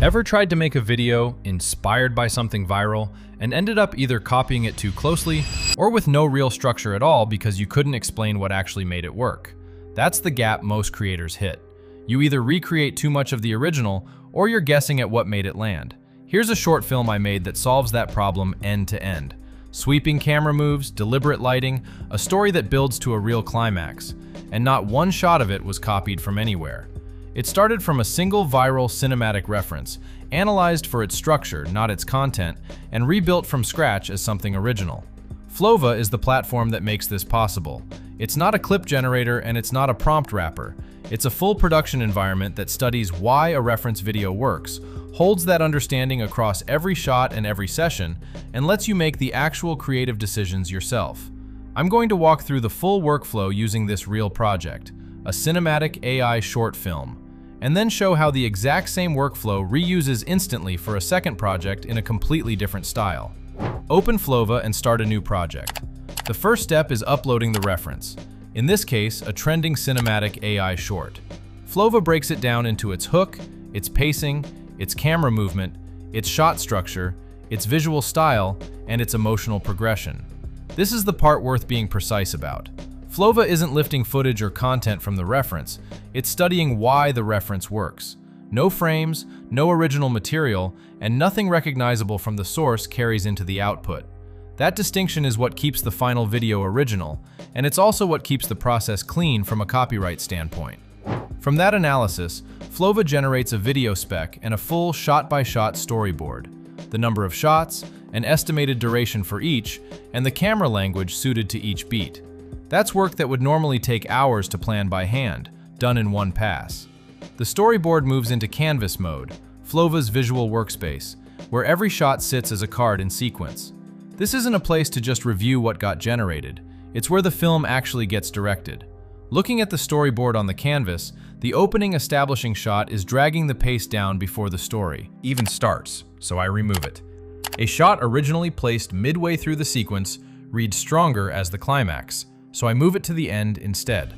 Ever tried to make a video inspired by something viral and ended up either copying it too closely or with no real structure at all because you couldn't explain what actually made it work? That's the gap most creators hit. You either recreate too much of the original or you're guessing at what made it land. Here's a short film I made that solves that problem end to end. Sweeping camera moves, deliberate lighting, a story that builds to a real climax. And not one shot of it was copied from anywhere. It started from a single viral cinematic reference, analyzed for its structure, not its content, and rebuilt from scratch as something original. Flova is the platform that makes this possible. It's not a clip generator and it's not a prompt wrapper. It's a full production environment that studies why a reference video works, holds that understanding across every shot and every session, and lets you make the actual creative decisions yourself. I'm going to walk through the full workflow using this real project, a cinematic AI short film, and then show how the exact same workflow reuses instantly for a second project in a completely different style. Open Flova and start a new project. The first step is uploading the reference. In this case, a trending cinematic AI short. Flova breaks it down into its hook, its pacing, its camera movement, its shot structure, its visual style, and its emotional progression. This is the part worth being precise about. Flova isn't lifting footage or content from the reference, it's studying why the reference works. No frames, no original material, and nothing recognizable from the source carries into the output. That distinction is what keeps the final video original, and it's also what keeps the process clean from a copyright standpoint. From that analysis, Flova generates a video spec and a full shot-by-shot storyboard, the number of shots, an estimated duration for each, and the camera language suited to each beat. That's work that would normally take hours to plan by hand, done in one pass. The storyboard moves into canvas mode, Flova's visual workspace, where every shot sits as a card in sequence. This isn't a place to just review what got generated, it's where the film actually gets directed. Looking at the storyboard on the canvas, the opening establishing shot is dragging the pace down before the story even starts, so I remove it. A shot originally placed midway through the sequence reads stronger as the climax, so I move it to the end instead.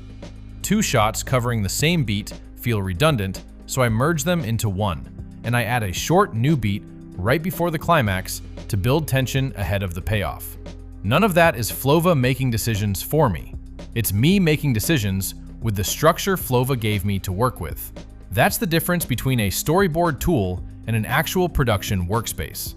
Two shots covering the same beat feel redundant, so I merge them into one, and I add a short new beat right before the climax to build tension ahead of the payoff. None of that is Flova making decisions for me. It's me making decisions with the structure Flova gave me to work with. That's the difference between a storyboard tool and an actual production workspace.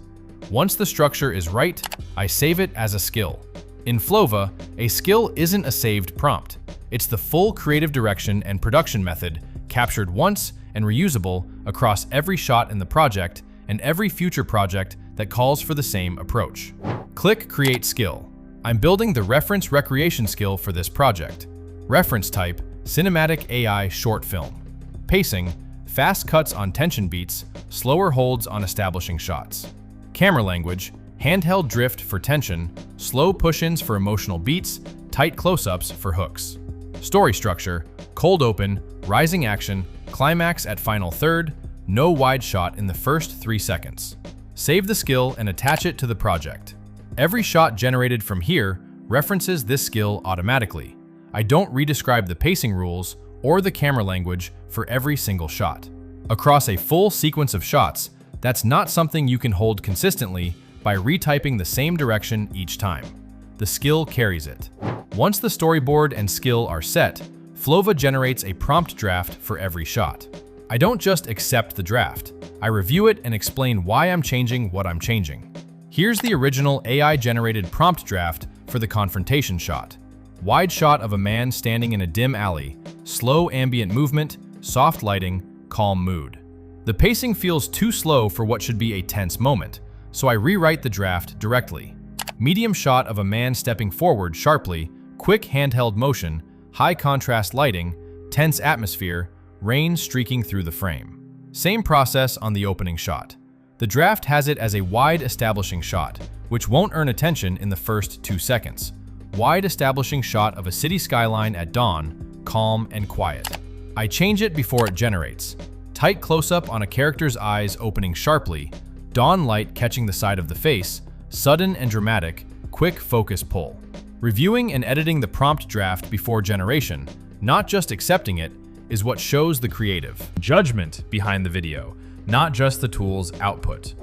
Once the structure is right, I save it as a skill. In Flova, a skill isn't a saved prompt. It's the full creative direction and production method captured once and reusable across every shot in the project and every future project that calls for the same approach. Click Create Skill. I'm building the reference recreation skill for this project. Reference type, cinematic AI short film. Pacing, fast cuts on tension beats, slower holds on establishing shots. Camera language, handheld drift for tension, slow push-ins for emotional beats, tight close-ups for hooks. Story structure, cold open, rising action, climax at final third, no wide shot in the first 3 seconds. Save the skill and attach it to the project. Every shot generated from here references this skill automatically. I don't redescribe the pacing rules or the camera language for every single shot. Across a full sequence of shots, that's not something you can hold consistently by retyping the same direction each time. The skill carries it. Once the storyboard and skill are set, Flova generates a prompt draft for every shot. I don't just accept the draft. I review it and explain why I'm changing what I'm changing. Here's the original AI-generated prompt draft for the confrontation shot. Wide shot of a man standing in a dim alley, slow ambient movement, soft lighting, calm mood. The pacing feels too slow for what should be a tense moment, so I rewrite the draft directly. Medium shot of a man stepping forward sharply, quick handheld motion, high contrast lighting, tense atmosphere, rain streaking through the frame. Same process on the opening shot. The draft has it as a wide establishing shot, which won't earn attention in the first 2 seconds. Wide establishing shot of a city skyline at dawn, calm and quiet. I change it before it generates. Tight close-up on a character's eyes opening sharply, dawn light catching the side of the face, sudden and dramatic, quick focus pull. Reviewing and editing the prompt draft before generation, not just accepting it, is what shows the creative judgment behind the video. not just the tool's output.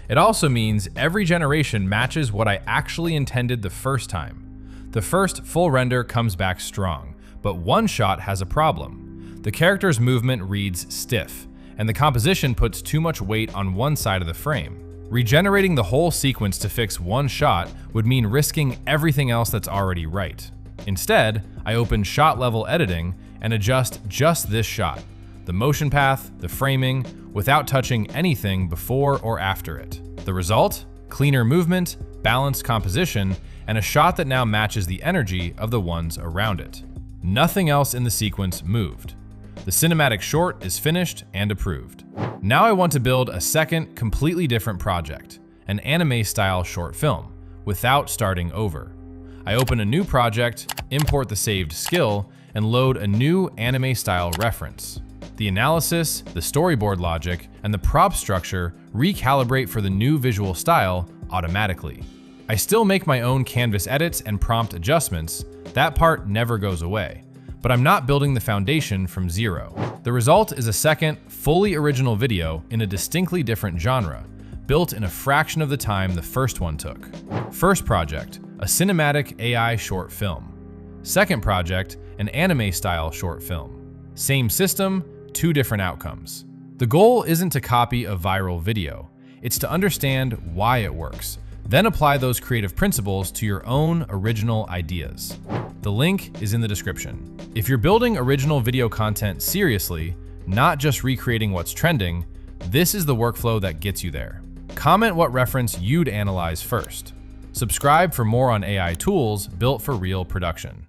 It also means every generation matches what I actually intended the first time. The first full render comes back strong, but one shot has a problem. The character's movement reads stiff, and the composition puts too much weight on one side of the frame. Regenerating the whole sequence to fix one shot would mean risking everything else that's already right. Instead, I open shot-level editing and adjust just this shot, the motion path, the framing, without touching anything before or after it. The result? Cleaner movement, balanced composition, and a shot that now matches the energy of the ones around it. Nothing else in the sequence moved. The cinematic short is finished and approved. Now I want to build a second, completely different project, an anime-style short film, without starting over. I open a new project, import the saved skill, and load a new anime-style reference. The analysis, the storyboard logic, and the prop structure recalibrate for the new visual style automatically. I still make my own canvas edits and prompt adjustments. That part never goes away. But I'm not building the foundation from zero. The result is a second, fully original video in a distinctly different genre, built in a fraction of the time the first one took. First project, a cinematic AI short film. Second project, an anime-style short film. Same system, two different outcomes. The goal isn't to copy a viral video, it's to understand why it works, then apply those creative principles to your own original ideas. The link is in the description. If you're building original video content seriously, not just recreating what's trending, this is the workflow that gets you there. Comment what reference you'd analyze first. Subscribe for more on AI tools built for real production.